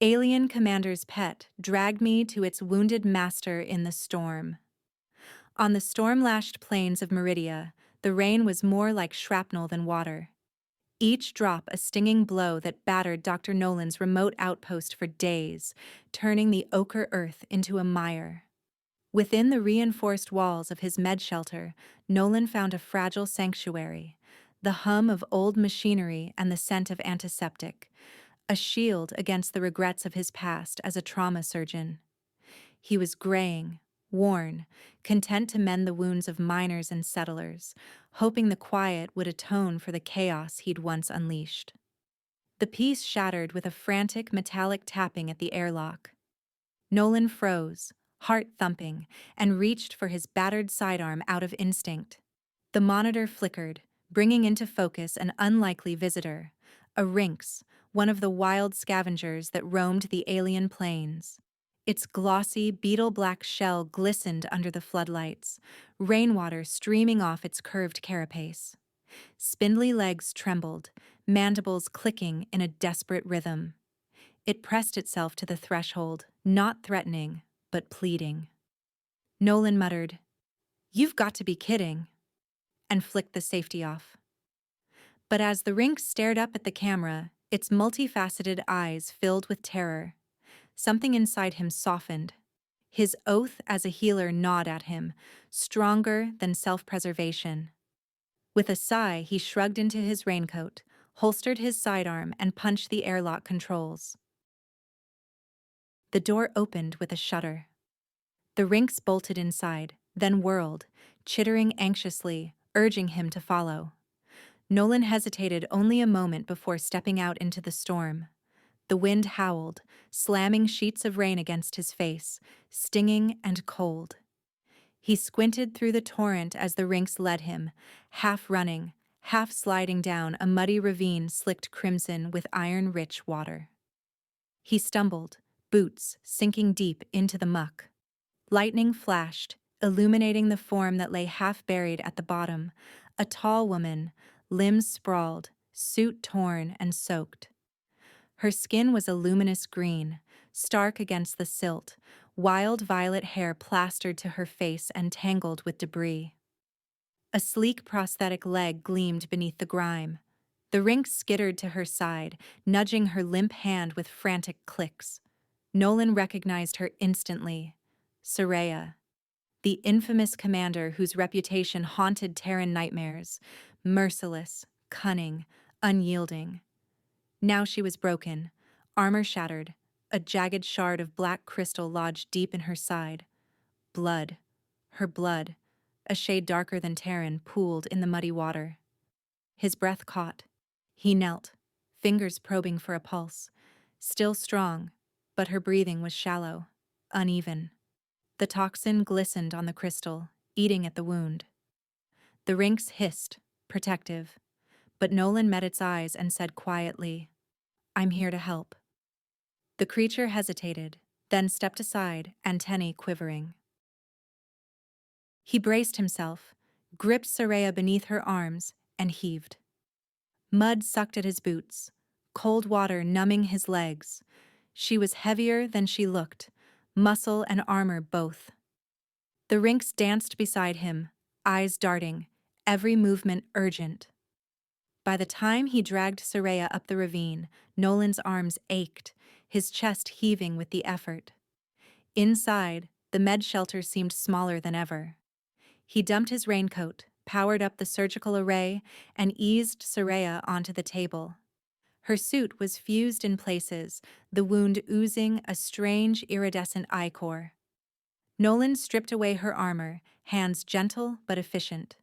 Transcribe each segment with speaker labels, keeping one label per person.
Speaker 1: Alien Commander's pet dragged me to its wounded master in the storm. On the storm-lashed plains of Meridia, the rain was more like shrapnel than water. Each drop a stinging blow that battered Dr. Nolan's remote outpost for days, turning the ochre earth into a mire. Within the reinforced walls of his med shelter, Nolan found a fragile sanctuary, the hum of old machinery and the scent of antiseptic, a shield against the regrets of his past as a trauma surgeon. He was graying, worn, content to mend the wounds of miners and settlers, hoping the quiet would atone for the chaos he'd once unleashed. The piece shattered with a frantic metallic tapping at the airlock. Nolan froze, heart thumping, and reached for his battered sidearm out of instinct. The monitor flickered, bringing into focus an unlikely visitor, a Rynx, one of the wild scavengers that roamed the alien plains. Its glossy, beetle-black shell glistened under the floodlights, rainwater streaming off its curved carapace. Spindly legs trembled, mandibles clicking in a desperate rhythm. It pressed itself to the threshold, not threatening, but pleading. Nolan muttered, "You've got to be kidding," and flicked the safety off. But as the Rynx stared up at the camera, its multifaceted eyes filled with terror. Something inside him softened. His oath as a healer gnawed at him, stronger than self-preservation. With a sigh, he shrugged into his raincoat, holstered his sidearm, and punched the airlock controls. The door opened with a shudder. The Rynx bolted inside, then whirled, chittering anxiously, urging him to follow. Nolan hesitated only a moment before stepping out into the storm. The wind howled, slamming sheets of rain against his face, stinging and cold. He squinted through the torrent as the Rynx led him, half running, half sliding down a muddy ravine slicked crimson with iron-rich water. He stumbled, boots sinking deep into the muck. Lightning flashed, illuminating the form that lay half-buried at the bottom, a tall woman, limbs sprawled, suit torn and soaked. Her skin was a luminous green, stark against the silt, wild violet hair plastered to her face and tangled with debris. A sleek prosthetic leg gleamed beneath the grime. The Rynx skittered to her side, nudging her limp hand with frantic clicks. Nolan recognized her instantly. Soraya, the infamous commander whose reputation haunted Terran nightmares, merciless, cunning, unyielding. Now she was broken, armor shattered, a jagged shard of black crystal lodged deep in her side. Blood, her blood, a shade darker than Terran, pooled in the muddy water. His breath caught. He knelt, fingers probing for a pulse. Still strong, but her breathing was shallow, uneven. The toxin glistened on the crystal, eating at the wound. The Rynx hissed, protective, but Nolan met its eyes and said quietly, "I'm here to help." The creature hesitated, then stepped aside, antennae quivering. He braced himself, gripped Soraya beneath her arms, and heaved. Mud sucked at his boots, cold water numbing his legs. She was heavier than she looked, muscle and armor both. The Rynx danced beside him, eyes darting, every movement urgent. By the time he dragged Soraya up the ravine, Nolan's arms ached, his chest heaving with the effort. Inside, the med shelter seemed smaller than ever. He dumped his raincoat, powered up the surgical array, and eased Soraya onto the table. Her suit was fused in places, the wound oozing a strange iridescent ichor. Nolan stripped away her armor, hands gentle but efficient.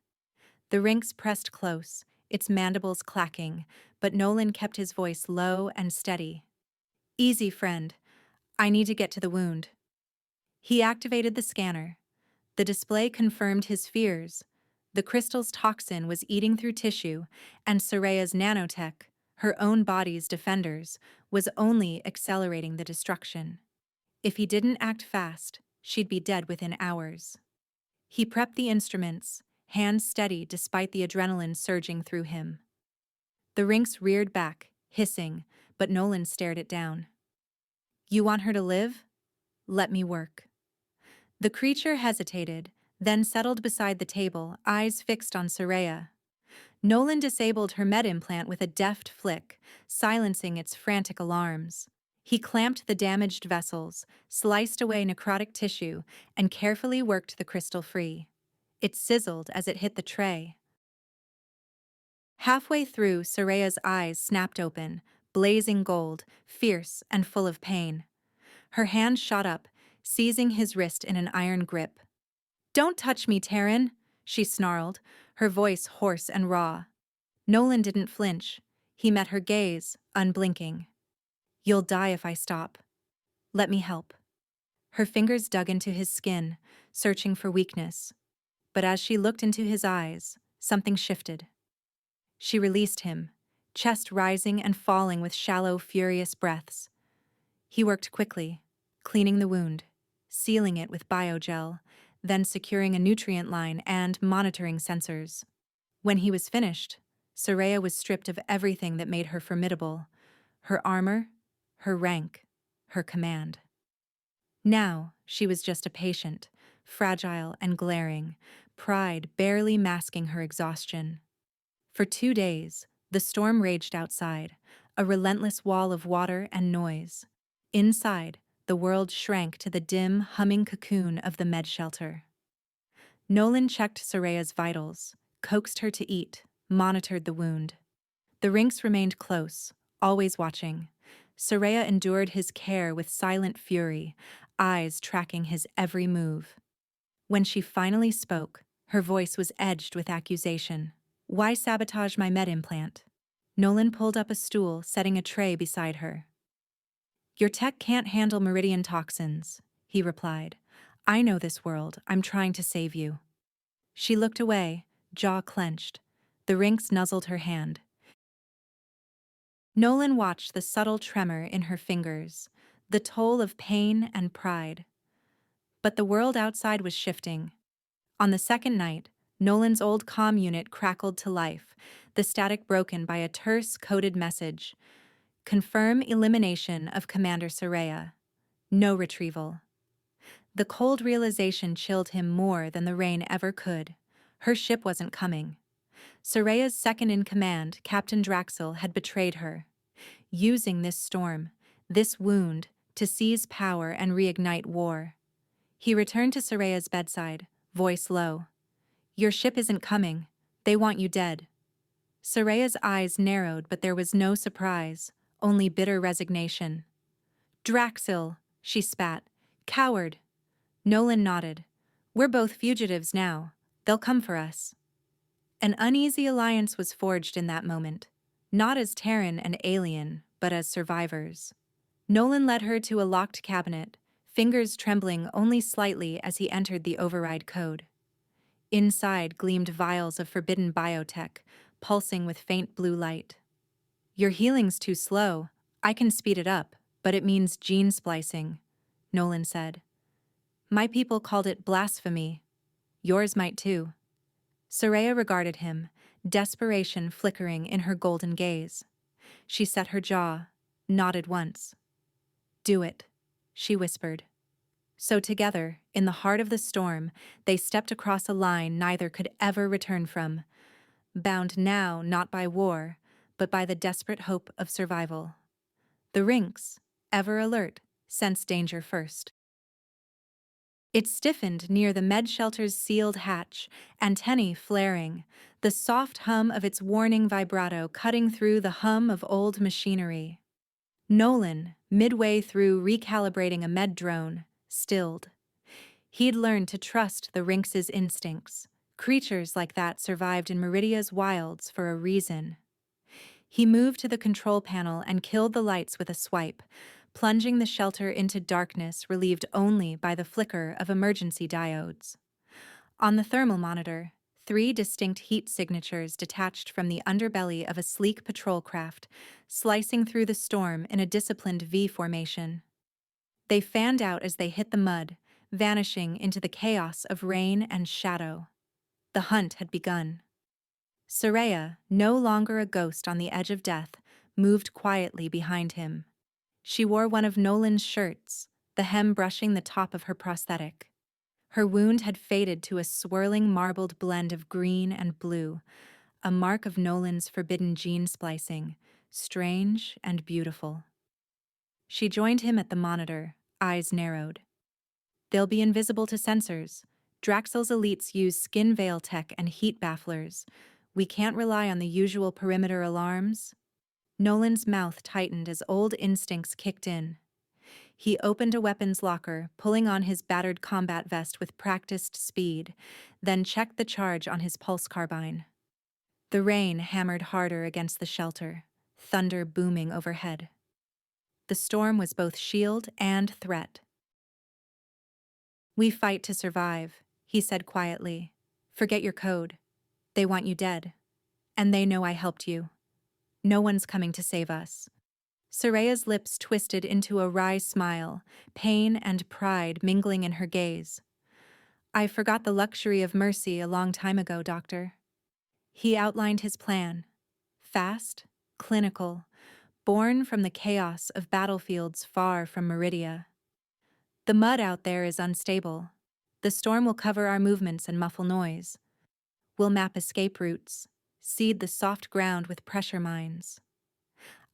Speaker 1: The Rynx pressed close, its mandibles clacking, but Nolan kept his voice low and steady. "Easy, friend. I need to get to the wound." He activated the scanner. The display confirmed his fears. The crystal's toxin was eating through tissue, and Soraya's nanotech, her own body's defenders, was only accelerating the destruction. If he didn't act fast, she'd be dead within hours. He prepped the instruments, hands steady despite the adrenaline surging through him. The Rynx reared back, hissing, but Nolan stared it down. You want her to live? Let me work. The creature hesitated, then settled beside the table, eyes fixed on Soraya. Nolan disabled her med implant with a deft flick, silencing its frantic alarms. He clamped the damaged vessels, sliced away necrotic tissue, and carefully worked the crystal free. It sizzled as it hit the tray. Halfway through, Soraya's eyes snapped open, blazing gold, fierce and full of pain. Her hand shot up, seizing his wrist in an iron grip. "Don't touch me, Taryn," she snarled, her voice hoarse and raw. Nolan didn't flinch. He met her gaze, unblinking. "You'll die if I stop. Let me help." Her fingers dug into his skin, searching for weakness. But as she looked into his eyes, something shifted. She released him, chest rising and falling with shallow, furious breaths. He worked quickly, cleaning the wound, sealing it with biogel, then securing a nutrient line and monitoring sensors. When he was finished, Soraya was stripped of everything that made her formidable: her armor, her rank, her command. Now, she was just a patient, fragile and glaring, pride barely masking her exhaustion. For 2 days, the storm raged outside, a relentless wall of water and noise. Inside, the world shrank to the dim, humming cocoon of the med shelter. Nolan checked Soraya's vitals, coaxed her to eat, monitored the wound. The Rinks remained close, always watching. Soraya endured his care with silent fury, eyes tracking his every move. When she finally spoke, her voice was edged with accusation. "Why sabotage my med implant?" Nolan pulled up a stool, setting a tray beside her. "Your tech can't handle meridian toxins," he replied. "I know this world. I'm trying to save you." She looked away, jaw clenched. The Rinks nuzzled her hand. Nolan watched the subtle tremor in her fingers, the toll of pain and pride. But the world outside was shifting. On the second night, Nolan's old comm unit crackled to life, the static broken by a terse, coded message. "Confirm elimination of Commander Soraya. No retrieval." The cold realization chilled him more than the rain ever could. Her ship wasn't coming. Soraya's second-in-command, Captain Draxel, had betrayed her, using this storm, this wound, to seize power and reignite war. He returned to Soraya's bedside, voice low. "Your ship isn't coming. They want you dead." Soraya's eyes narrowed, but there was no surprise, only bitter resignation. "Draxil," she spat. "Coward." Nolan nodded. "We're both fugitives now. They'll come for us." An uneasy alliance was forged in that moment, not as Terran and alien, but as survivors. Nolan led her to a locked cabinet, fingers trembling only slightly as he entered the override code. Inside gleamed vials of forbidden biotech, pulsing with faint blue light. "Your healing's too slow. I can speed it up, but it means gene splicing," Nolan said. "My people called it blasphemy. Yours might too." Soraya regarded him, desperation flickering in her golden gaze. She set her jaw, nodded once. "Do it," she whispered. So together, in the heart of the storm, they stepped across a line neither could ever return from, bound now not by war, but by the desperate hope of survival. The Rinks, ever alert, sensed danger first. It stiffened near the med shelter's sealed hatch, antennae flaring, the soft hum of its warning vibrato cutting through the hum of old machinery. Nolan, midway through recalibrating a med drone, stilled. He'd learned to trust the Rinks' instincts. Creatures like that survived in Meridia's wilds for a reason. He moved to the control panel and killed the lights with a swipe, plunging the shelter into darkness relieved only by the flicker of emergency diodes. On the thermal monitor, 3 distinct heat signatures detached from the underbelly of a sleek patrol craft, slicing through the storm in a disciplined V formation. They fanned out as they hit the mud, vanishing into the chaos of rain and shadow. The hunt had begun. Soraya, no longer a ghost on the edge of death, moved quietly behind him. She wore one of Nolan's shirts, the hem brushing the top of her prosthetic. Her wound had faded to a swirling marbled blend of green and blue, a mark of Nolan's forbidden gene splicing, strange and beautiful. She joined him at the monitor, eyes narrowed. They'll be invisible to sensors. Draxel's elites use skin veil tech and heat bafflers. We can't rely on the usual perimeter alarms. Nolan's mouth tightened as old instincts kicked in. He opened a weapons locker, pulling on his battered combat vest with practiced speed, then checked the charge on his pulse carbine. The rain hammered harder against the shelter, thunder booming overhead. The storm was both shield and threat. "We fight to survive," he said quietly. "Forget your code. They want you dead. And they know I helped you. No one's coming to save us." Soraya's lips twisted into a wry smile, pain and pride mingling in her gaze. "I forgot the luxury of mercy a long time ago, Doctor." He outlined his plan. Fast, clinical, born from the chaos of battlefields far from Meridia. "The mud out there is unstable. The storm will cover our movements and muffle noise. We'll map escape routes, seed the soft ground with pressure mines.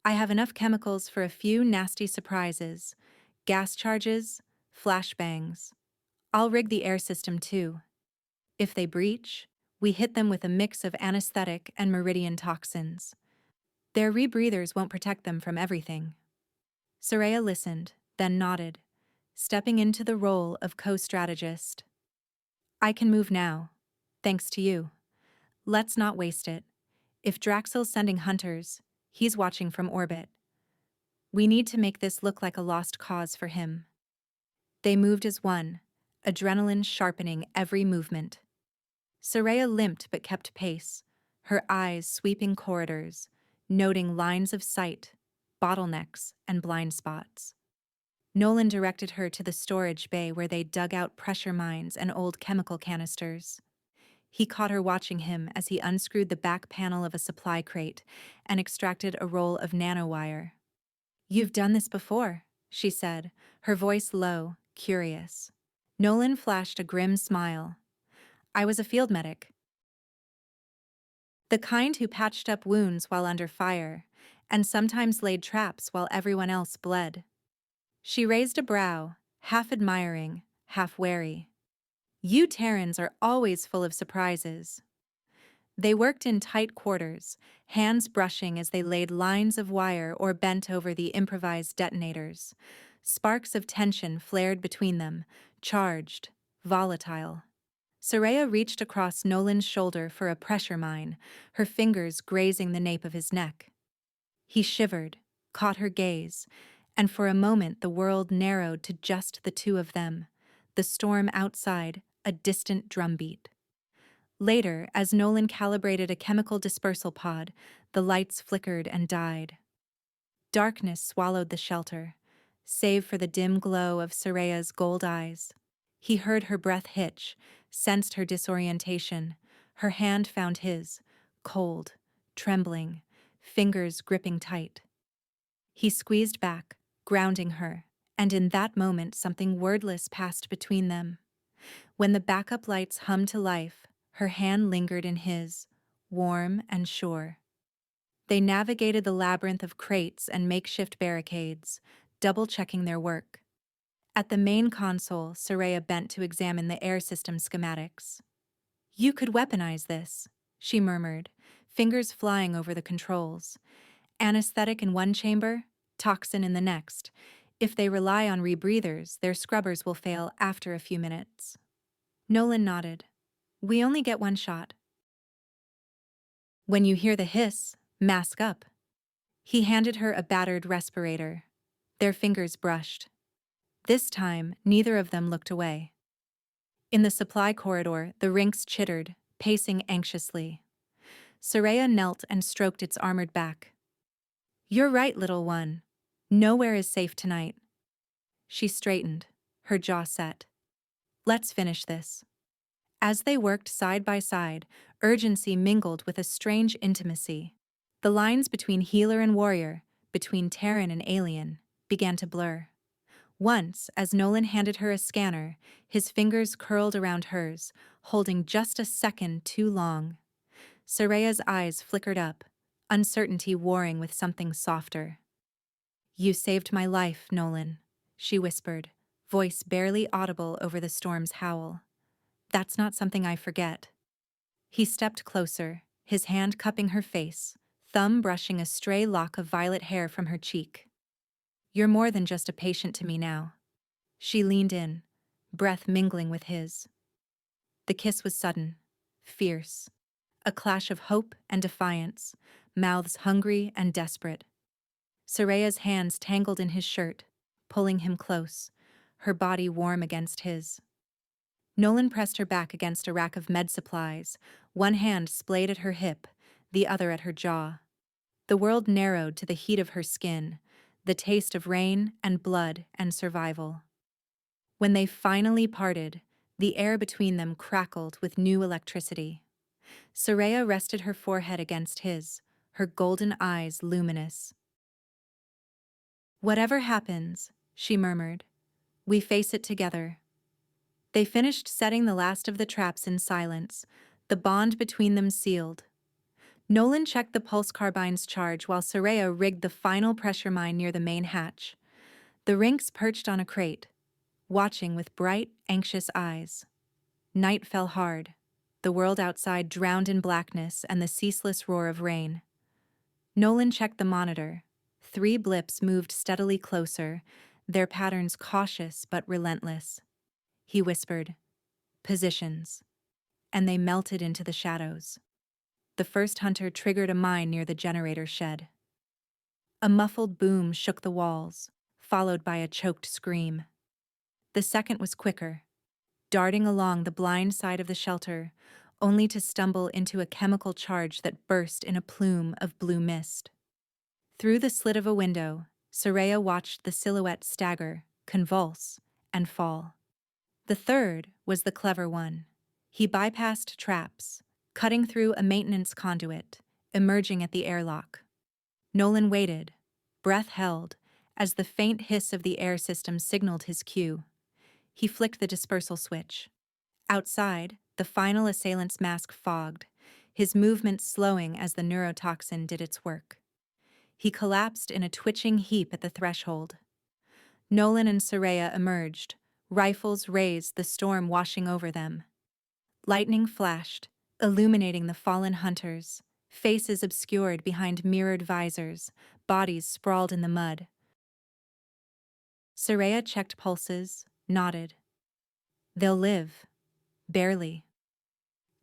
Speaker 1: I have enough chemicals for a few nasty surprises, gas charges, flashbangs. I'll rig the air system too. If they breach, we hit them with a mix of anesthetic and meridian toxins. Their rebreathers won't protect them from everything." Soraya listened, then nodded, stepping into the role of co-strategist. "I can move now, thanks to you. Let's not waste it. If Draxel's sending hunters, he's watching from orbit. We need to make this look like a lost cause for him." They moved as one, adrenaline sharpening every movement. Soraya limped but kept pace, her eyes sweeping corridors, noting lines of sight, bottlenecks, and blind spots. Nolan directed her to the storage bay where they dug out pressure mines and old chemical canisters. He caught her watching him as he unscrewed the back panel of a supply crate and extracted a roll of nanowire. "You've done this before," she said, her voice low, curious. Nolan flashed a grim smile. "I was a field medic. The kind who patched up wounds while under fire, and sometimes laid traps while everyone else bled." She raised a brow, half admiring, half wary. "You Terrans are always full of surprises." They worked in tight quarters, hands brushing as they laid lines of wire or bent over the improvised detonators. Sparks of tension flared between them, charged, volatile. Soraya reached across Nolan's shoulder for a pressure mine, her fingers grazing the nape of his neck. He shivered, caught her gaze, and for a moment the world narrowed to just the two of them, the storm outside, a distant drumbeat. Later, as Nolan calibrated a chemical dispersal pod, the lights flickered and died. Darkness swallowed the shelter, save for the dim glow of Soraya's gold eyes. He heard her breath hitch, sensed her disorientation. Her hand found his, cold, trembling, fingers gripping tight. He squeezed back, grounding her, and in that moment something wordless passed between them. When the backup lights hummed to life, her hand lingered in his, warm and sure. They navigated the labyrinth of crates and makeshift barricades, double-checking their work. At the main console, Soraya bent to examine the air system schematics. "You could weaponize this," she murmured, fingers flying over the controls. "Anesthetic in one chamber, toxin in the next. If they rely on rebreathers, their scrubbers will fail after a few minutes." Nolan nodded. "We only get one shot." "When you hear the hiss, mask up." He handed her a battered respirator. Their fingers brushed. This time, neither of them looked away. In the supply corridor, the Rinks chittered, pacing anxiously. Soraya knelt and stroked its armored back. "You're right, little one. Nowhere is safe tonight." She straightened, her jaw set. "Let's finish this." As they worked side by side, urgency mingled with a strange intimacy. The lines between healer and warrior, between Terran and alien, began to blur. Once, as Nolan handed her a scanner, his fingers curled around hers, holding just a second too long. Soraya's eyes flickered up, uncertainty warring with something softer. "You saved my life, Nolan," she whispered, voice barely audible over the storm's howl. "That's not something I forget." He stepped closer, his hand cupping her face, thumb brushing a stray lock of violet hair from her cheek. "You're more than just a patient to me now." She leaned in, breath mingling with his. The kiss was sudden, fierce, a clash of hope and defiance, mouths hungry and desperate. Soraya's hands tangled in his shirt, pulling him close, her body warm against his. Nolan pressed her back against a rack of med supplies, one hand splayed at her hip, the other at her jaw. The world narrowed to the heat of her skin, the taste of rain and blood and survival. When they finally parted, the air between them crackled with new electricity. Soraya rested her forehead against his, her golden eyes luminous. "Whatever happens," she murmured, "we face it together." They finished setting the last of the traps in silence, the bond between them sealed. Nolan checked the pulse carbine's charge while Soraya rigged the final pressure mine near the main hatch. The Rinks perched on a crate, watching with bright, anxious eyes. Night fell hard, the world outside drowned in blackness and the ceaseless roar of rain. Nolan checked the monitor. 3 blips moved steadily closer, their patterns cautious but relentless. He whispered, "Positions." And they melted into the shadows. The first hunter triggered a mine near the generator shed. A muffled boom shook the walls, followed by a choked scream. The second was quicker, darting along the blind side of the shelter, only to stumble into a chemical charge that burst in a plume of blue mist. Through the slit of a window, Soraya watched the silhouette stagger, convulse, and fall. The third was the clever one. He bypassed traps, cutting through a maintenance conduit, emerging at the airlock. Nolan waited, breath held, as the faint hiss of the air system signaled his cue. He flicked the dispersal switch. Outside, the final assailant's mask fogged, his movements slowing as the neurotoxin did its work. He collapsed in a twitching heap at the threshold. Nolan and Soraya emerged, rifles raised, the storm washing over them. Lightning flashed, illuminating the fallen hunters, faces obscured behind mirrored visors, bodies sprawled in the mud. Soraya checked pulses, nodded. "They'll live. Barely."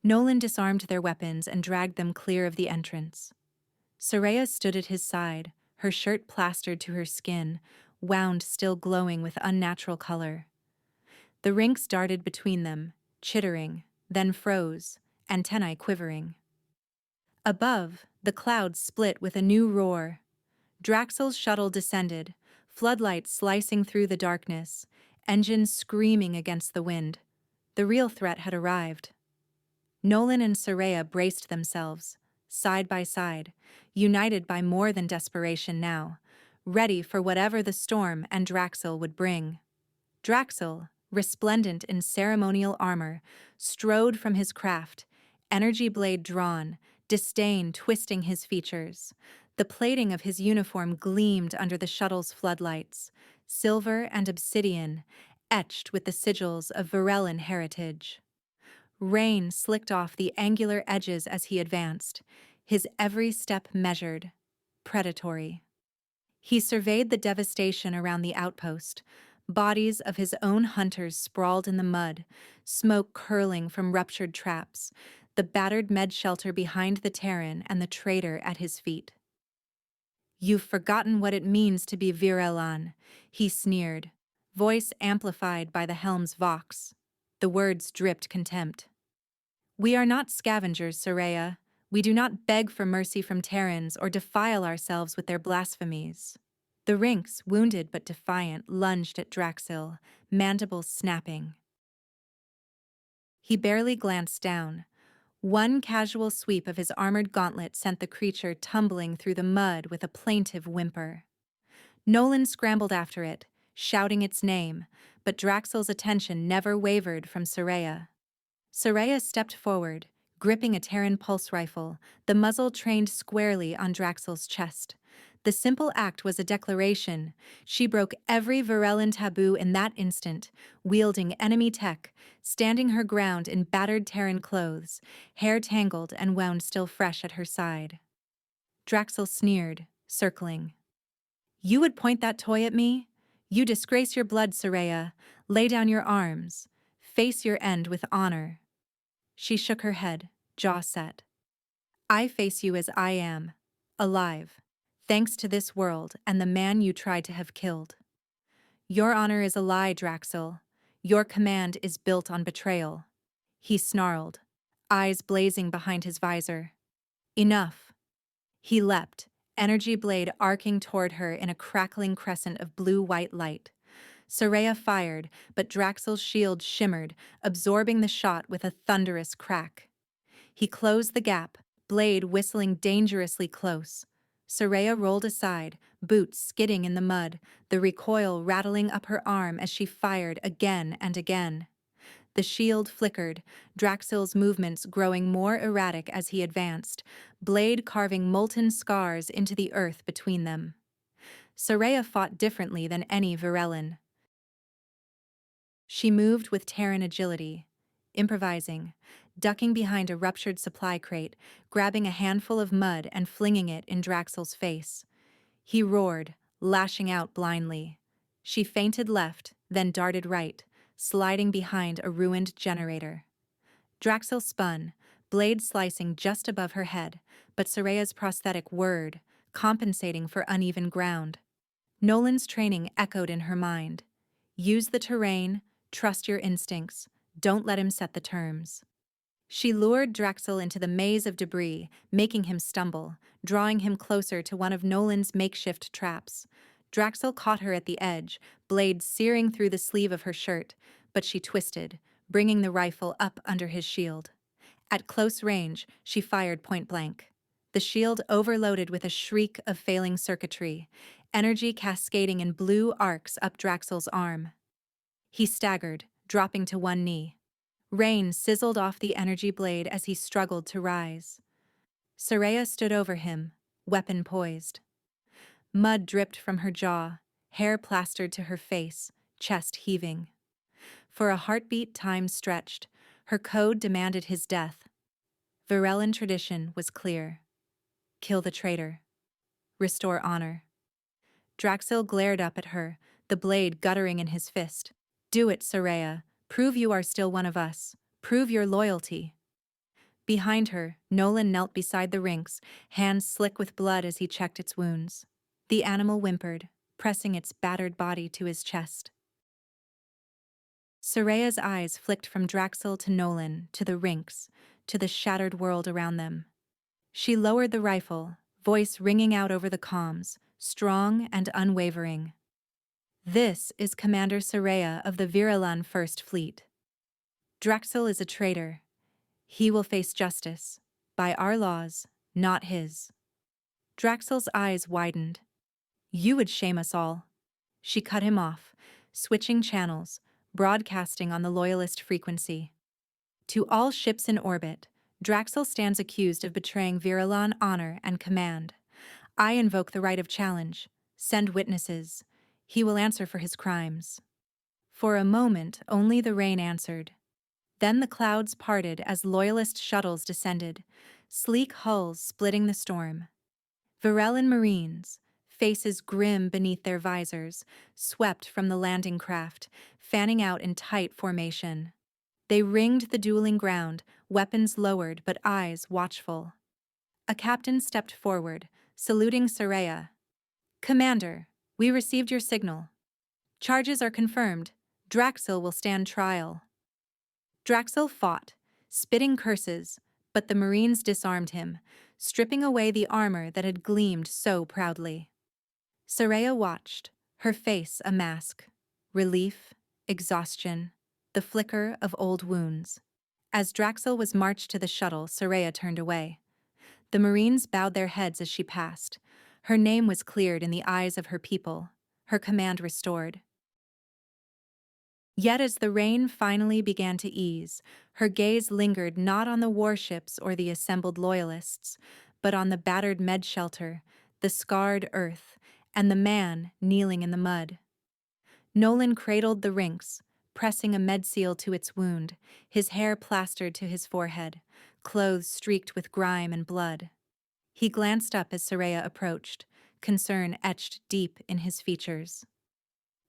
Speaker 1: Nolan disarmed their weapons and dragged them clear of the entrance. Soraya stood at his side, her shirt plastered to her skin, wound still glowing with unnatural color. The Rinks darted between them, chittering, then froze, antennae quivering. Above, the clouds split with a new roar. Draxel's shuttle descended, floodlights slicing through the darkness, engines screaming against the wind. The real threat had arrived. Nolan and Soraya braced themselves, side by side, united by more than desperation now, ready for whatever the storm and Draxel would bring. Draxel, resplendent in ceremonial armor, strode from his craft, energy blade drawn, disdain twisting his features. The plating of his uniform gleamed under the shuttle's floodlights, silver and obsidian, etched with the sigils of Varellan heritage. Rain slicked off the angular edges as he advanced, his every step measured, predatory. He surveyed the devastation around the outpost, bodies of his own hunters sprawled in the mud, smoke curling from ruptured traps, the battered med shelter behind the Terran and the traitor at his feet. "You've forgotten what it means to be Varellan," he sneered, voice amplified by the helm's vox. The words dripped contempt. "We are not scavengers, Soraya. We do not beg for mercy from Terrans or defile ourselves with their blasphemies." The Rinks, wounded but defiant, lunged at Draxel, mandibles snapping. He barely glanced down. One casual sweep of his armored gauntlet sent the creature tumbling through the mud with a plaintive whimper. Nolan scrambled after it, shouting its name, but Draxel's attention never wavered from Soraya. Soraya stepped forward, gripping a Terran pulse rifle, the muzzle trained squarely on Draxel's chest. The simple act was a declaration. She broke every Varellan taboo in that instant, wielding enemy tech, standing her ground in battered Terran clothes, hair tangled and wound still fresh at her side. Draxel sneered, circling. "You would point that toy at me? You disgrace your blood, Soraya. Lay down your arms. Face your end with honor." She shook her head, jaw set. "I face you as I am, alive, thanks to this world and the man you tried to have killed. Your honor is a lie, Draxel. Your command is built on betrayal." He snarled, eyes blazing behind his visor. "Enough." He leapt, energy blade arcing toward her in a crackling crescent of blue-white light. Soraya fired, but Draxel's shield shimmered, absorbing the shot with a thunderous crack. He closed the gap, blade whistling dangerously close. Soraya rolled aside, boots skidding in the mud, the recoil rattling up her arm as she fired again and again. The shield flickered, Draxel's movements growing more erratic as he advanced, blade carving molten scars into the earth between them. Soraya fought differently than any Varellan. She moved with Terran agility, improvising, ducking behind a ruptured supply crate, grabbing a handful of mud and flinging it in Draxel's face. He roared, lashing out blindly. She feinted left, then darted right, sliding behind a ruined generator. Draxel spun, blade slicing just above her head, but Soraya's prosthetic whirred, compensating for uneven ground. Nolan's training echoed in her mind. Use the terrain, trust your instincts, don't let him set the terms. She lured Draxel into the maze of debris, making him stumble, drawing him closer to one of Nolan's makeshift traps. Draxel caught her at the edge, blade searing through the sleeve of her shirt, but she twisted, bringing the rifle up under his shield. At close range, she fired point blank. The shield overloaded with a shriek of failing circuitry, energy cascading in blue arcs up Draxel's arm. He staggered, dropping to one knee. Rain sizzled off the energy blade as he struggled to rise. Soraya stood over him, weapon poised. Mud dripped from her jaw, hair plastered to her face, chest heaving. For a heartbeat time stretched, her code demanded his death. Varellan tradition was clear. Kill the traitor. Restore honor. Draxel glared up at her, the blade guttering in his fist. Do it, Soraya. Prove you are still one of us. Prove your loyalty. Behind her, Nolan knelt beside the Rinx, hands slick with blood as he checked its wounds. The animal whimpered, pressing its battered body to his chest. Soraya's eyes flicked from Draxel to Nolan, to the Rinx, to the shattered world around them. She lowered the rifle, voice ringing out over the comms, strong and unwavering. This is Commander Soraya of the Viralan First Fleet. Draxel is a traitor. He will face justice, by our laws, not his. Draxel's eyes widened. You would shame us all. She cut him off, switching channels, broadcasting on the Loyalist frequency. To all ships in orbit, Draxel stands accused of betraying Viralan honor and command. I invoke the right of challenge. Send witnesses. He will answer for his crimes. For a moment, only the rain answered. Then the clouds parted as Loyalist shuttles descended, sleek hulls splitting the storm. Varellan Marines, faces grim beneath their visors, swept from the landing craft, fanning out in tight formation. They ringed the dueling ground, weapons lowered but eyes watchful. A captain stepped forward, saluting Soraya. Commander, we received your signal. Charges are confirmed. Draxel will stand trial. Draxel fought, spitting curses, but the Marines disarmed him, stripping away the armor that had gleamed so proudly. Soraya watched, her face a mask. Relief, exhaustion, the flicker of old wounds. As Draxel was marched to the shuttle, Soraya turned away. The Marines bowed their heads as she passed. Her name was cleared in the eyes of her people. her command restored. Yet as the rain finally began to ease, her gaze lingered not on the warships or the assembled loyalists, but on the battered med shelter, the scarred earth, and the man kneeling in the mud. Nolan cradled the Rinx, pressing a med seal to its wound, his hair plastered to his forehead, clothes streaked with grime and blood. He glanced up as Soraya approached, concern etched deep in his features.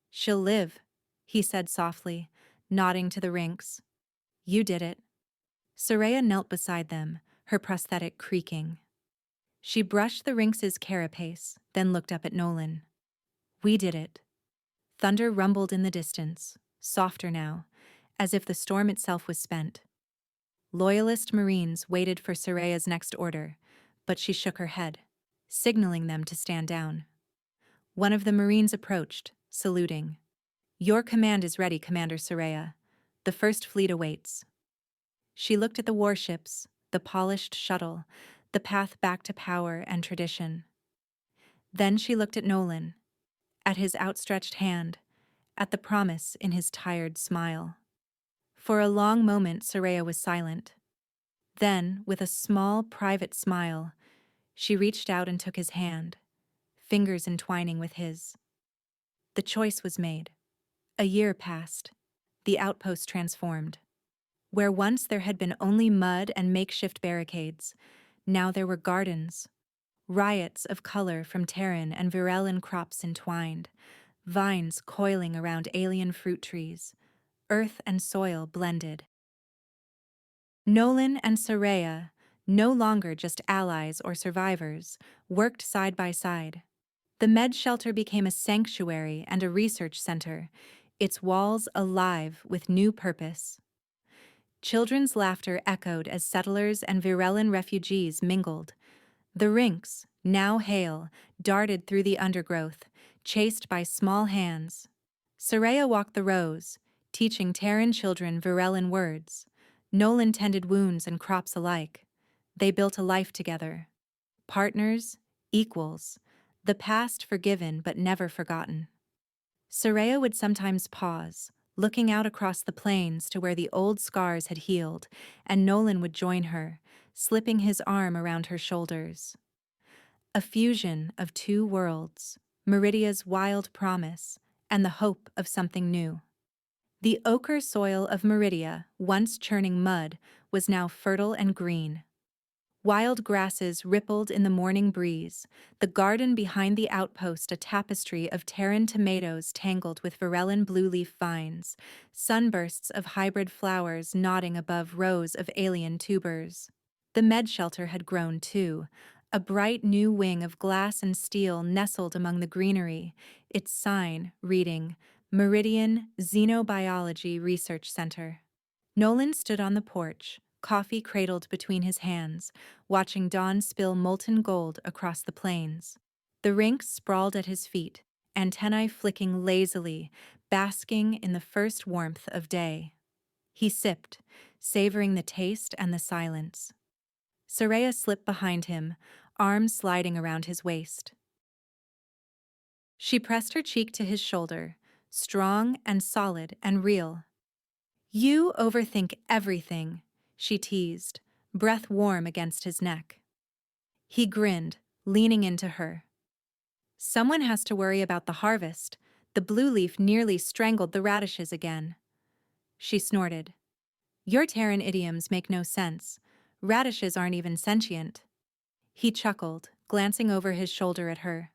Speaker 1: "She'll live," he said softly, nodding to the Rinx. "You did it." Soraya knelt beside them, her prosthetic creaking. She brushed the Rinx's carapace, then looked up at Nolan. "We did it." Thunder rumbled in the distance, softer now, as if the storm itself was spent. Loyalist Marines waited for Soraya's next order, but she shook her head, signaling them to stand down. One of the Marines approached, saluting. "Your command is ready, Commander Soraya. The First Fleet awaits." She looked at the warships, the polished shuttle, the path back to power and tradition. Then she looked at Nolan, at his outstretched hand, at the promise in his tired smile. For a long moment, Soraya was silent. Then, with a small, private smile, she reached out and took his hand, fingers entwining with his. The choice was made. A year passed. The outpost transformed. Where once there had been only mud and makeshift barricades, now there were gardens, riots of color from Terran and Virellan crops entwined, vines coiling around alien fruit trees, earth and soil blended. Nolan and Soraya, no longer just allies or survivors, worked side by side. The med shelter became a sanctuary and a research center, its walls alive with new purpose. Children's laughter echoed as settlers and Virellan refugees mingled. The Rinx, now hale, darted through the undergrowth, chased by small hands. Soraya walked the rows, teaching Terran children Virellan words. Nolan tended wounds and crops alike. They built a life together. Partners, equals, the past forgiven but never forgotten. Soraya would sometimes pause, looking out across the plains to where the old scars had healed, and Nolan would join her, slipping his arm around her shoulders. A fusion of two worlds, Meridia's wild promise and the hope of something new. The ochre soil of Meridia, once churning mud, was now fertile and green. Wild grasses rippled in the morning breeze, the garden behind the outpost a tapestry of Terran tomatoes tangled with Virellan blue-leaf vines, sunbursts of hybrid flowers nodding above rows of alien tubers. The med shelter had grown too, a bright new wing of glass and steel nestled among the greenery, its sign reading, Meridian Xenobiology Research Center. Nolan stood on the porch, coffee cradled between his hands, watching dawn spill molten gold across the plains. The Rinx sprawled at his feet, antennae flicking lazily, basking in the first warmth of day. He sipped, savoring the taste and the silence. Soraya slipped behind him, arms sliding around his waist. She pressed her cheek to his shoulder, strong and solid and real. "You overthink everything," she teased, breath warm against his neck. He grinned, leaning into her. "Someone has to worry about the harvest. The blue leaf nearly strangled the radishes again." She snorted. "Your Terran idioms make no sense. Radishes aren't even sentient." He chuckled, glancing over his shoulder at her.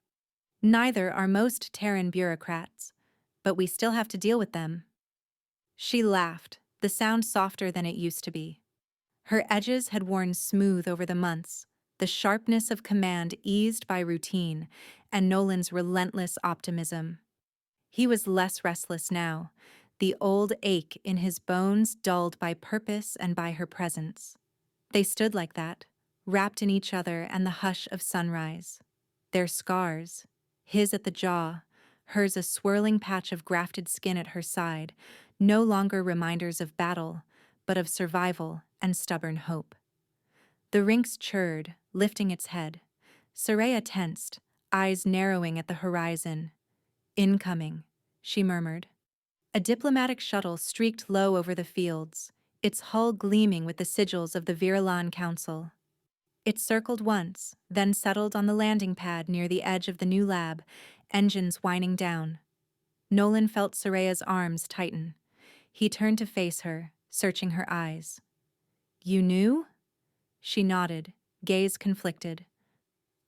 Speaker 1: "Neither are most Terran bureaucrats, but we still have to deal with them." She laughed, the sound softer than it used to be. Her edges had worn smooth over the months, the sharpness of command eased by routine, and Nolan's relentless optimism. He was less restless now, the old ache in his bones dulled by purpose and by her presence. They stood like that, wrapped in each other and the hush of sunrise. Their scars, his at the jaw, hers a swirling patch of grafted skin at her side, no longer reminders of battle, but of survival and stubborn hope. The Rinx churred, lifting its head. Soraya tensed, eyes narrowing at the horizon. Incoming, she murmured. A diplomatic shuttle streaked low over the fields, its hull gleaming with the sigils of the Virilan Council. It circled once, then settled on the landing pad near the edge of the new lab, engines whining down. Nolan felt Soraya's arms tighten. He turned to face her, searching her eyes. "You knew?" She nodded, gaze conflicted.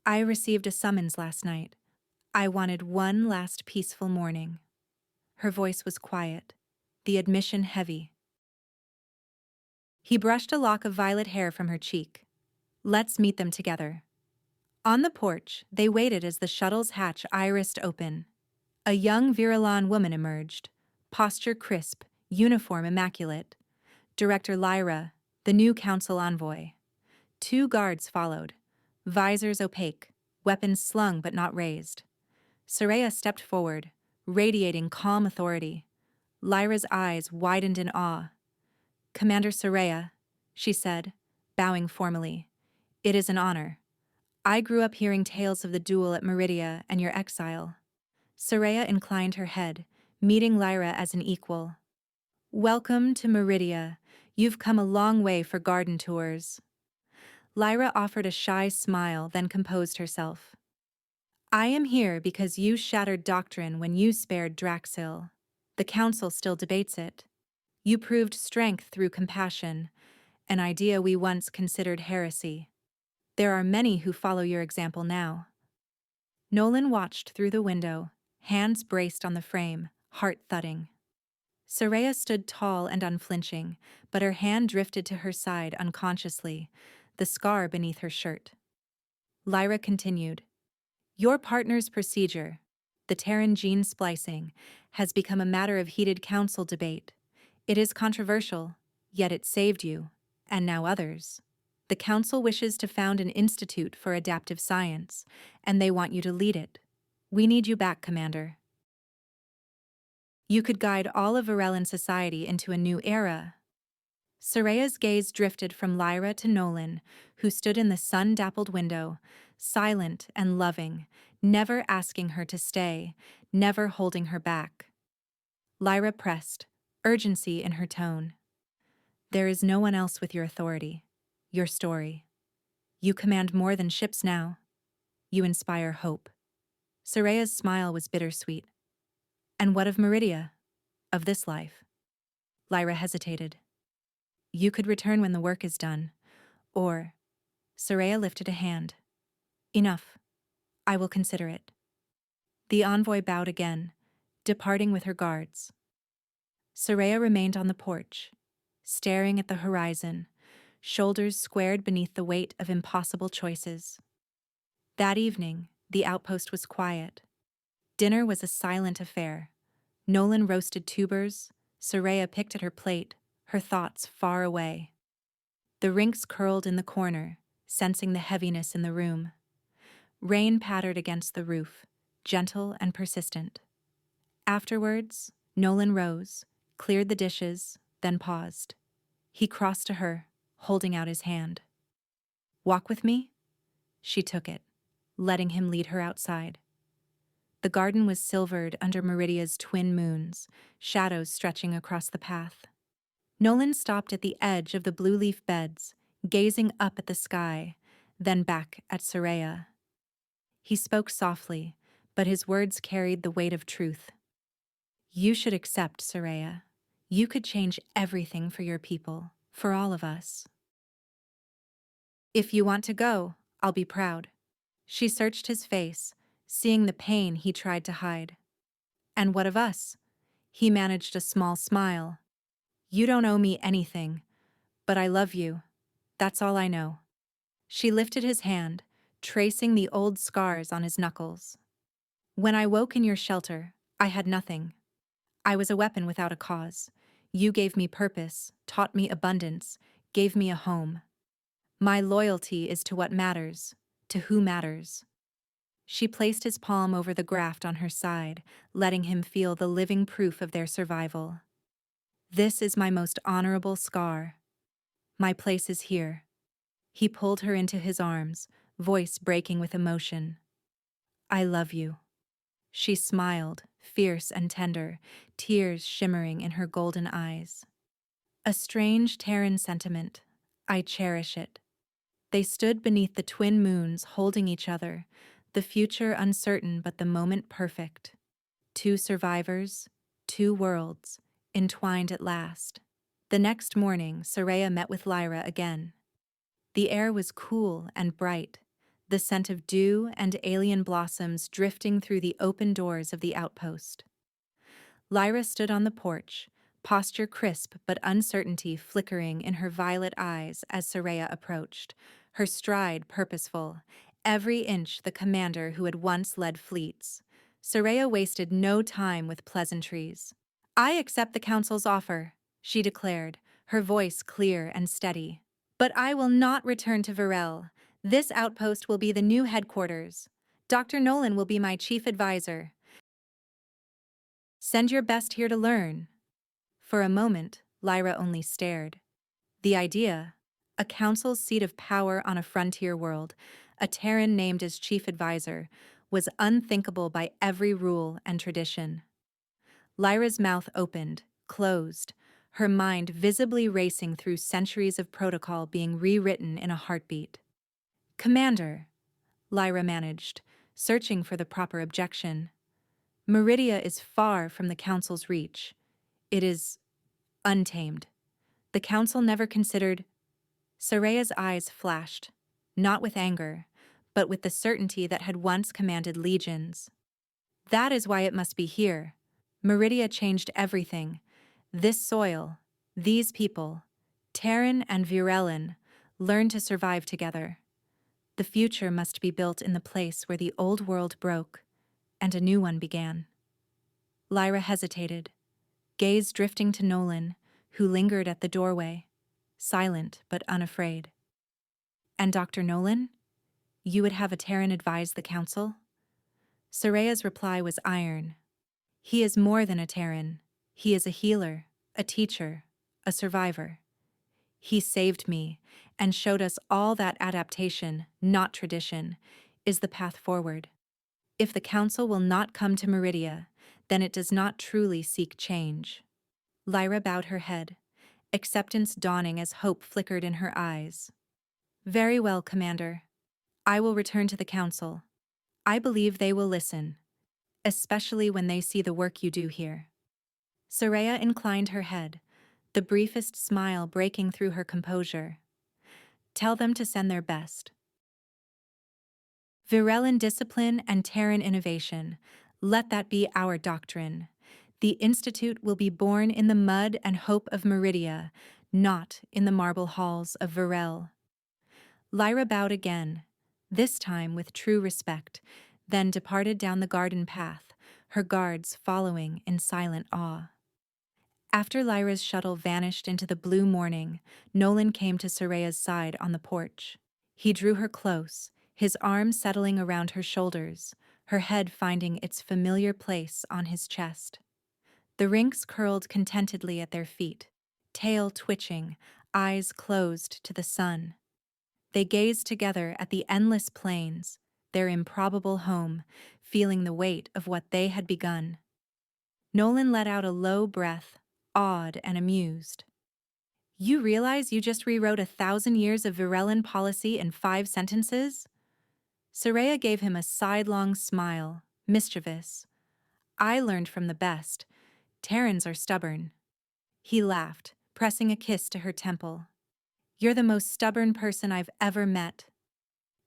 Speaker 1: "I received a summons last night. I wanted one last peaceful morning." Her voice was quiet, the admission heavy. He brushed a lock of violet hair from her cheek. "Let's meet them together." On the porch, they waited as the shuttle's hatch irised open. A young Virilan woman emerged, posture crisp, uniform immaculate. Director Lyra, the new council envoy. 2 guards followed, visors opaque, weapons slung but not raised. Soraya stepped forward, radiating calm authority. Lyra's eyes widened in awe. "Commander Soraya," she said, bowing formally. "It is an honor. I grew up hearing tales of the duel at Meridia and your exile." Soraya inclined her head, meeting Lyra as an equal. "Welcome to Meridia. You've come a long way for garden tours." Lyra offered a shy smile, then composed herself. "I am here because you shattered doctrine when you spared Draxil. The Council still debates it. You proved strength through compassion, an idea we once considered heresy. There are many who follow your example now." Nolan watched through the window, hands braced on the frame, heart thudding. Soraya stood tall and unflinching, but her hand drifted to her side unconsciously, the scar beneath her shirt. Lyra continued. "Your partner's procedure, the Terran gene splicing, has become a matter of heated council debate. It is controversial, yet it saved you, and now others. The council wishes to found an institute for adaptive science, and they want you to lead it. We need you back, Commander. You could guide all of Varellan society into a new era." Soraya's gaze drifted from Lyra to Nolan, who stood in the sun-dappled window, silent and loving, never asking her to stay, never holding her back. Lyra pressed, urgency in her tone. "There is no one else with your authority, your story. You command more than ships now. You inspire hope." Soraya's smile was bittersweet. "And what of Meridia? Of this life?" Lyra hesitated. "You could return when the work is done, or—" Soraya lifted a hand. "Enough. I will consider it." The envoy bowed again, departing with her guards. Soraya remained on the porch, staring at the horizon, shoulders squared beneath the weight of impossible choices. That evening, the outpost was quiet. Dinner was a silent affair. Nolan roasted tubers, Soraya picked at her plate, her thoughts far away. The Rinks curled in the corner, sensing the heaviness in the room. Rain pattered against the roof, gentle and persistent. Afterwards, Nolan rose, cleared the dishes, then paused. He crossed to her, holding out his hand. "Walk with me?" She took it, letting him lead her outside. The garden was silvered under Meridia's twin moons, shadows stretching across the path. Nolan stopped at the edge of the blue leaf beds, gazing up at the sky, then back at Soraya. He spoke softly, but his words carried the weight of truth. "You should accept, Soraya. You could change everything for your people, for all of us." "If you want to go, I'll be proud." She searched his face, seeing the pain he tried to hide. "And what of us?" He managed a small smile. "You don't owe me anything, but I love you. That's all I know." She lifted his hand, tracing the old scars on his knuckles. "When I woke in your shelter, I had nothing. I was a weapon without a cause. You gave me purpose, taught me abundance, gave me a home. My loyalty is to what matters, to who matters." She placed his palm over the graft on her side, letting him feel the living proof of their survival. "This is my most honorable scar. My place is here." He pulled her into his arms, voice breaking with emotion. "I love you." She smiled, fierce and tender, tears shimmering in her golden eyes. A strange Terran sentiment. I cherish it. They stood beneath the twin moons holding each other, the future uncertain but the moment perfect. Two survivors, two worlds, entwined at last. The next morning, Soraya met with Lyra again. The air was cool and bright, the scent of dew and alien blossoms drifting through the open doors of the outpost. Lyra stood on the porch, posture crisp but uncertainty flickering in her violet eyes as Soraya approached, her stride purposeful, every inch the commander who had once led fleets. Soraya wasted no time with pleasantries. I accept the council's offer, she declared, her voice clear and steady. But I will not return to Varel. This outpost will be the new headquarters. Dr. Nolan will be my chief advisor. Send your best here to learn. For a moment, Lyra only stared. The idea, a council's seat of power on a frontier world, a Terran named as chief advisor, was unthinkable by every rule and tradition. Lyra's mouth opened, closed, her mind visibly racing through centuries of protocol being rewritten in a heartbeat. Commander, Lyra managed, searching for the proper objection. Meridia is far from the Council's reach. It is untamed. The Council never considered. Soraya's eyes flashed, not with anger, but with the certainty that had once commanded legions. That is why it must be here. Meridia changed everything. This soil, these people, Terran and Virelin, learned to survive together. The future must be built in the place where the old world broke, and a new one began. Lyra hesitated, gaze drifting to Nolan, who lingered at the doorway, silent but unafraid. And Dr. Nolan? You would have a Terran advise the council? Soraya's reply was iron. He is more than a Terran. He is a healer, a teacher, a survivor. He saved me and showed us all that adaptation, not tradition, is the path forward. If the council will not come to Meridia, then it does not truly seek change. Lyra bowed her head, acceptance dawning as hope flickered in her eyes. Very well, Commander. I will return to the council. I believe they will listen, especially when they see the work you do here. Soraya inclined her head, the briefest smile breaking through her composure. Tell them to send their best. Virelin discipline and Terran innovation, let that be our doctrine. The Institute will be born in the mud and hope of Meridia, not in the marble halls of Virel. Lyra bowed again, this time with true respect, then departed down the garden path, her guards following in silent awe. After Lyra's shuttle vanished into the blue morning, Nolan came to Soraya's side on the porch. He drew her close, his arms settling around her shoulders, her head finding its familiar place on his chest. The Rinks curled contentedly at their feet, tail twitching, eyes closed to the sun. They gazed together at the endless plains, their improbable home, feeling the weight of what they had begun. Nolan let out a low breath, awed and amused. You realize you just rewrote 1,000 years of Virelin policy in 5 sentences? Soraya gave him a sidelong smile, mischievous. I learned from the best. Terrans are stubborn. He laughed, pressing a kiss to her temple. You're the most stubborn person I've ever met.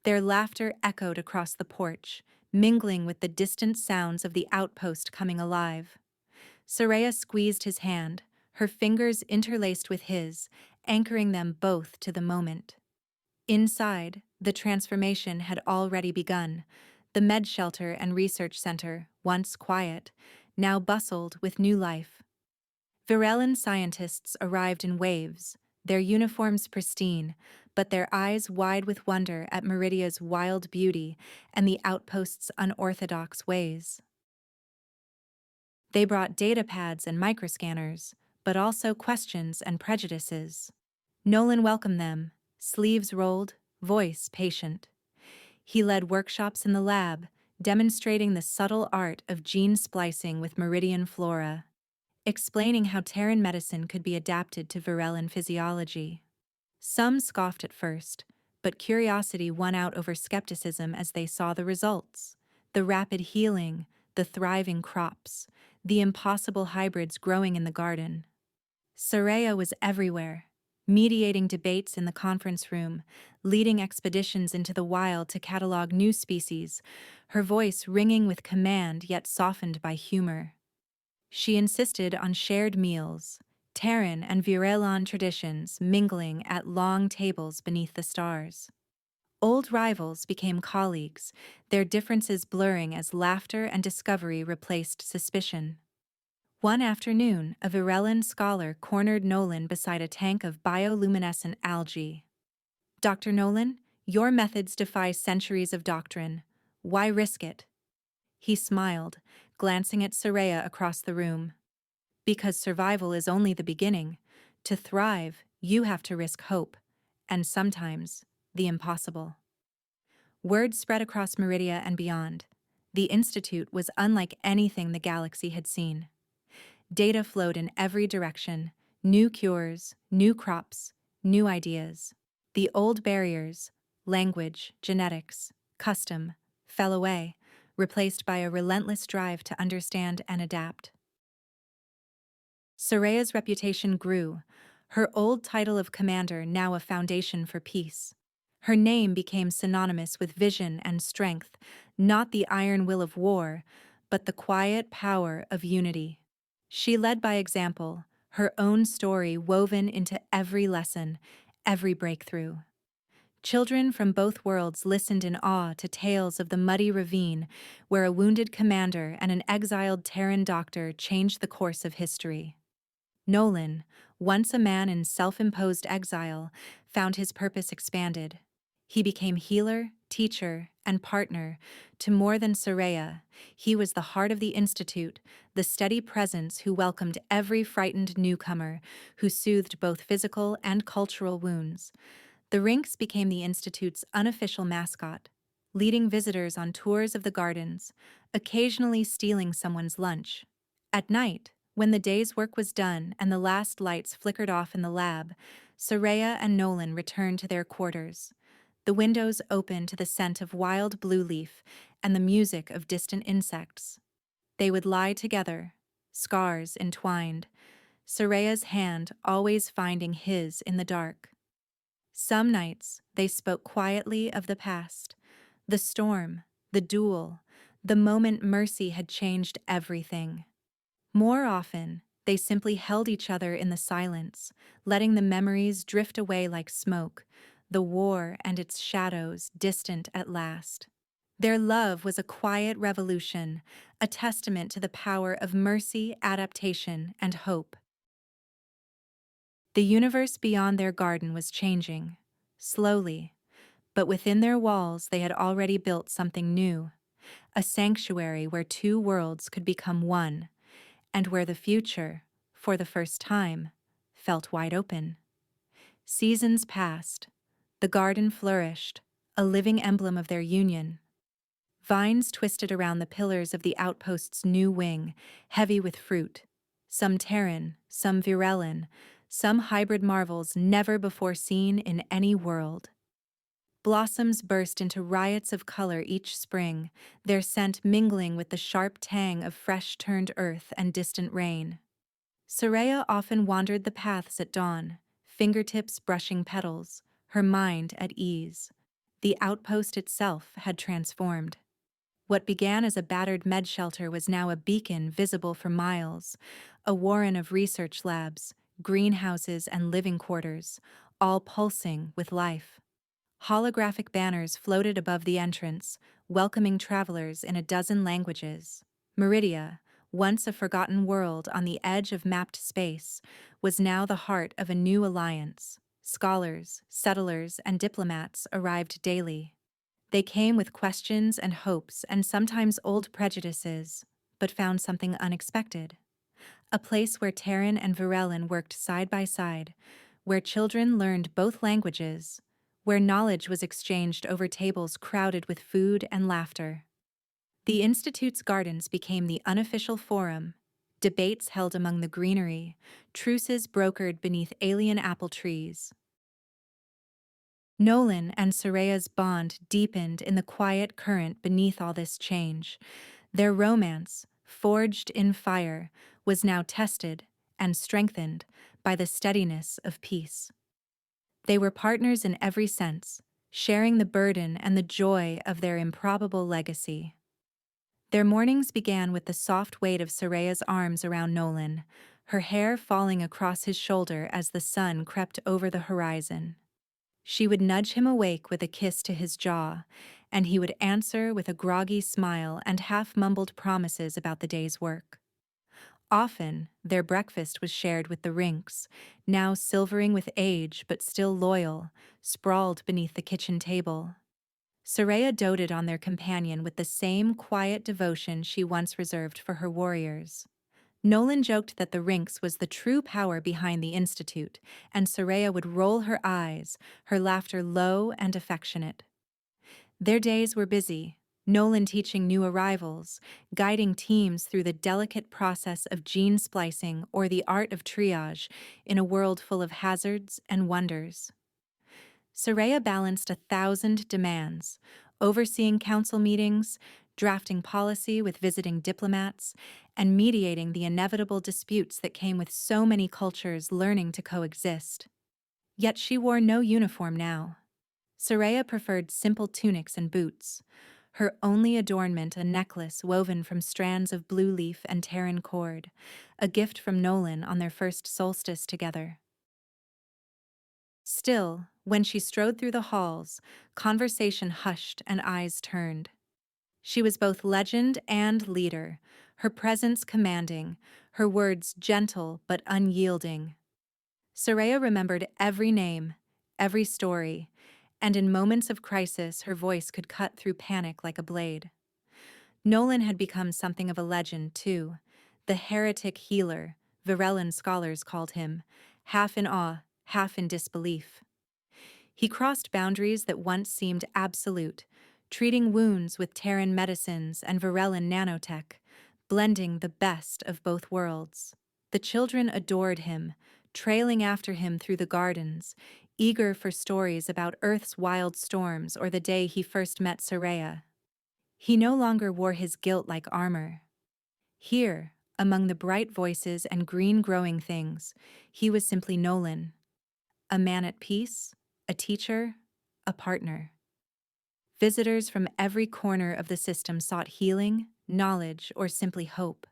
Speaker 1: Their laughter echoed across the porch, mingling with the distant sounds of the outpost coming alive. Soraya squeezed his hand, her fingers interlaced with his, anchoring them both to the moment. Inside, the transformation had already begun. The med shelter and research center, once quiet, now bustled with new life. Virelin scientists arrived in waves, their uniforms pristine, but their eyes wide with wonder at Meridia's wild beauty and the outpost's unorthodox ways. They brought datapads and microscanners, but also questions and prejudices. Nolan welcomed them, sleeves rolled, voice patient. He led workshops in the lab, demonstrating the subtle art of gene splicing with meridian flora, explaining how Terran medicine could be adapted to Varellan physiology. Some scoffed at first, but curiosity won out over skepticism as they saw the results. The rapid healing, the thriving crops, the impossible hybrids growing in the garden. Soraya was everywhere, mediating debates in the conference room, leading expeditions into the wild to catalog new species, her voice ringing with command yet softened by humor. She insisted on shared meals, Terran and Virelon traditions mingling at long tables beneath the stars. Old rivals became colleagues, their differences blurring as laughter and discovery replaced suspicion. One afternoon, a Virellan scholar cornered Nolan beside a tank of bioluminescent algae. "Dr. Nolan, your methods defy centuries of doctrine. Why risk it?" He smiled, glancing at Soraya across the room. "Because survival is only the beginning. To thrive, you have to risk hope, and sometimes, the impossible." Word spread across Meridia and beyond. The Institute was unlike anything the galaxy had seen. Data flowed in every direction, new cures, new crops, new ideas. The old barriers, language, genetics, custom, fell away, replaced by a relentless drive to understand and adapt. Soraya's reputation grew, her old title of commander now a foundation for peace. Her name became synonymous with vision and strength, not the iron will of war, but the quiet power of unity. She led by example, her own story woven into every lesson, every breakthrough. Children from both worlds listened in awe to tales of the muddy ravine where a wounded commander and an exiled Terran doctor changed the course of history. Nolan, once a man in self-imposed exile, found his purpose expanded. He became healer, teacher, and partner to more than Soraya. He was the heart of the Institute, the steady presence who welcomed every frightened newcomer, who soothed both physical and cultural wounds. The Rinks became the Institute's unofficial mascot, leading visitors on tours of the gardens, occasionally stealing someone's lunch. At night, when the day's work was done and the last lights flickered off in the lab, Soraya and Nolan returned to their quarters. The windows opened to the scent of wild blue leaf and the music of distant insects. They would lie together, scars entwined, Soraya's hand always finding his in the dark. Some nights, they spoke quietly of the past, the storm, the duel, the moment mercy had changed everything. More often, they simply held each other in the silence, letting the memories drift away like smoke, the war and its shadows distant at last. Their love was a quiet revolution, a testament to the power of mercy, adaptation, and hope. The universe beyond their garden was changing, slowly, but within their walls they had already built something new, a sanctuary where two worlds could become one, and where the future, for the first time, felt wide open. Seasons passed. The garden flourished, a living emblem of their union. Vines twisted around the pillars of the outpost's new wing, heavy with fruit. Some Terran, some Virellan, some hybrid marvels never before seen in any world. Blossoms burst into riots of color each spring, their scent mingling with the sharp tang of fresh-turned earth and distant rain. Soraya often wandered the paths at dawn, fingertips brushing petals, her mind at ease. The outpost itself had transformed. What began as a battered med shelter was now a beacon visible for miles, a warren of research labs, greenhouses, and living quarters, all pulsing with life. Holographic banners floated above the entrance, welcoming travelers in a dozen languages. Meridia, once a forgotten world on the edge of mapped space, was now the heart of a new alliance. Scholars, settlers, and diplomats arrived daily. They came with questions and hopes and sometimes old prejudices, but found something unexpected. A place where Terran and Virellan worked side by side, where children learned both languages, where knowledge was exchanged over tables crowded with food and laughter. The Institute's gardens became the unofficial forum, debates held among the greenery, truces brokered beneath alien apple trees. Nolan and Soraya's bond deepened in the quiet current beneath all this change. Their romance, forged in fire, was now tested and strengthened by the steadiness of peace. They were partners in every sense, sharing the burden and the joy of their improbable legacy. Their mornings began with the soft weight of Soraya's arms around Nolan, her hair falling across his shoulder as the sun crept over the horizon. She would nudge him awake with a kiss to his jaw, and he would answer with a groggy smile and half-mumbled promises about the day's work. Often, their breakfast was shared with the Rinks, now silvering with age but still loyal, sprawled beneath the kitchen table. Soraya doted on their companion with the same quiet devotion she once reserved for her warriors. Nolan joked that the Rinks was the true power behind the Institute, and Soraya would roll her eyes, her laughter low and affectionate. Their days were busy, Nolan teaching new arrivals, guiding teams through the delicate process of gene splicing or the art of triage in a world full of hazards and wonders. Soraya balanced 1,000 demands, overseeing council meetings, drafting policy with visiting diplomats, and mediating the inevitable disputes that came with so many cultures learning to coexist. Yet she wore no uniform now. Soraya preferred simple tunics and boots, her only adornment a necklace woven from strands of blue leaf and Terran cord, a gift from Nolan on their first solstice together. Still, when she strode through the halls, conversation hushed and eyes turned. She was both legend and leader, her presence commanding, her words gentle but unyielding. Soraya remembered every name, every story, and in moments of crisis her voice could cut through panic like a blade. Nolan had become something of a legend, too, the heretic healer, Virellan scholars called him, half in awe, half in disbelief. He crossed boundaries that once seemed absolute, treating wounds with Terran medicines and Virellan nanotech, blending the best of both worlds. The children adored him, trailing after him through the gardens, eager for stories about Earth's wild storms or the day he first met Soraya. He no longer wore his guilt like armor. Here, among the bright voices and green growing things, he was simply Nolan, a man at peace, a teacher, a partner. Visitors from every corner of the system sought healing, knowledge, or simply hope.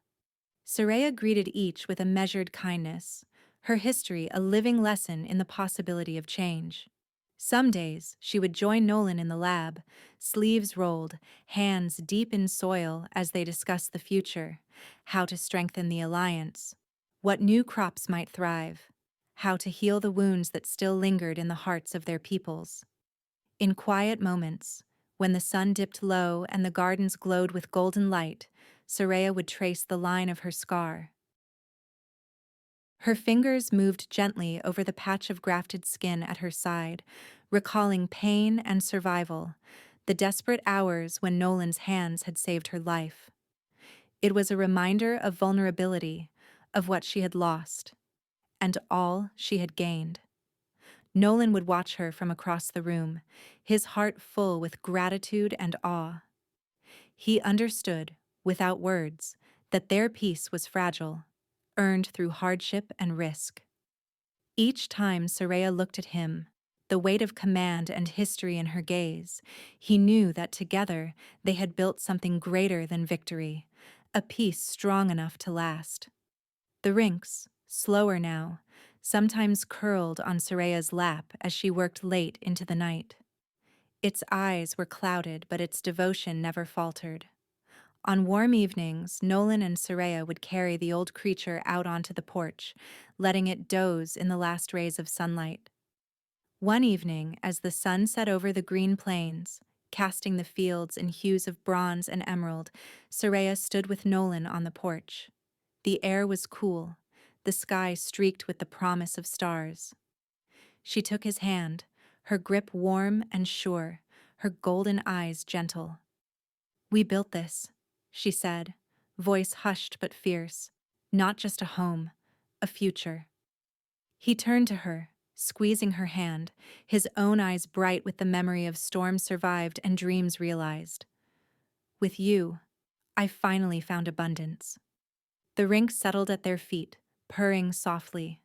Speaker 1: Soraya greeted each with a measured kindness, her history a living lesson in the possibility of change. Some days, she would join Nolan in the lab, sleeves rolled, hands deep in soil as they discussed the future, how to strengthen the alliance, what new crops might thrive, how to heal the wounds that still lingered in the hearts of their peoples. In quiet moments, when the sun dipped low and the gardens glowed with golden light, Soraya would trace the line of her scar. Her fingers moved gently over the patch of grafted skin at her side, recalling pain and survival, the desperate hours when Nolan's hands had saved her life. It was a reminder of vulnerability, of what she had lost, and all she had gained. Nolan would watch her from across the room, his heart full with gratitude and awe. He understood, without words, that their peace was fragile, earned through hardship and risk. Each time Soraya looked at him, the weight of command and history in her gaze, he knew that together they had built something greater than victory, a peace strong enough to last. The Rinks, slower now, sometimes curled on Soraya's lap as she worked late into the night. Its eyes were clouded, but its devotion never faltered. On warm evenings, Nolan and Soraya would carry the old creature out onto the porch, letting it doze in the last rays of sunlight. One evening, as the sun set over the green plains, casting the fields in hues of bronze and emerald, Soraya stood with Nolan on the porch. The air was cool, the sky streaked with the promise of stars. She took his hand, her grip warm and sure, her golden eyes gentle. "We built this," she said, voice hushed but fierce. Not just a home, a future. He turned to her, squeezing her hand, his own eyes bright with the memory of storms survived and dreams realized. With you, I finally found abundance. The rink settled at their feet, purring softly.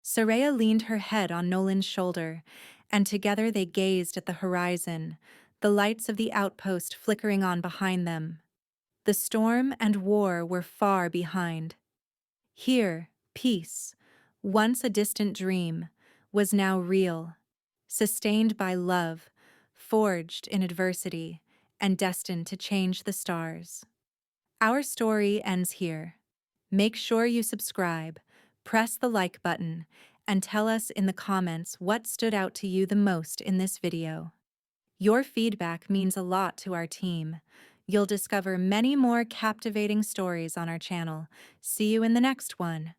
Speaker 1: Soraya leaned her head on Nolan's shoulder, and together they gazed at the horizon, the lights of the outpost flickering on behind them. The storm and war were far behind. Here, peace, once a distant dream, was now real, sustained by love, forged in adversity, and destined to change the stars. Our story ends here. Make sure you subscribe, press the like button, and tell us in the comments what stood out to you the most in this video. Your feedback means a lot to our team. You'll discover many more captivating stories on our channel. See you in the next one.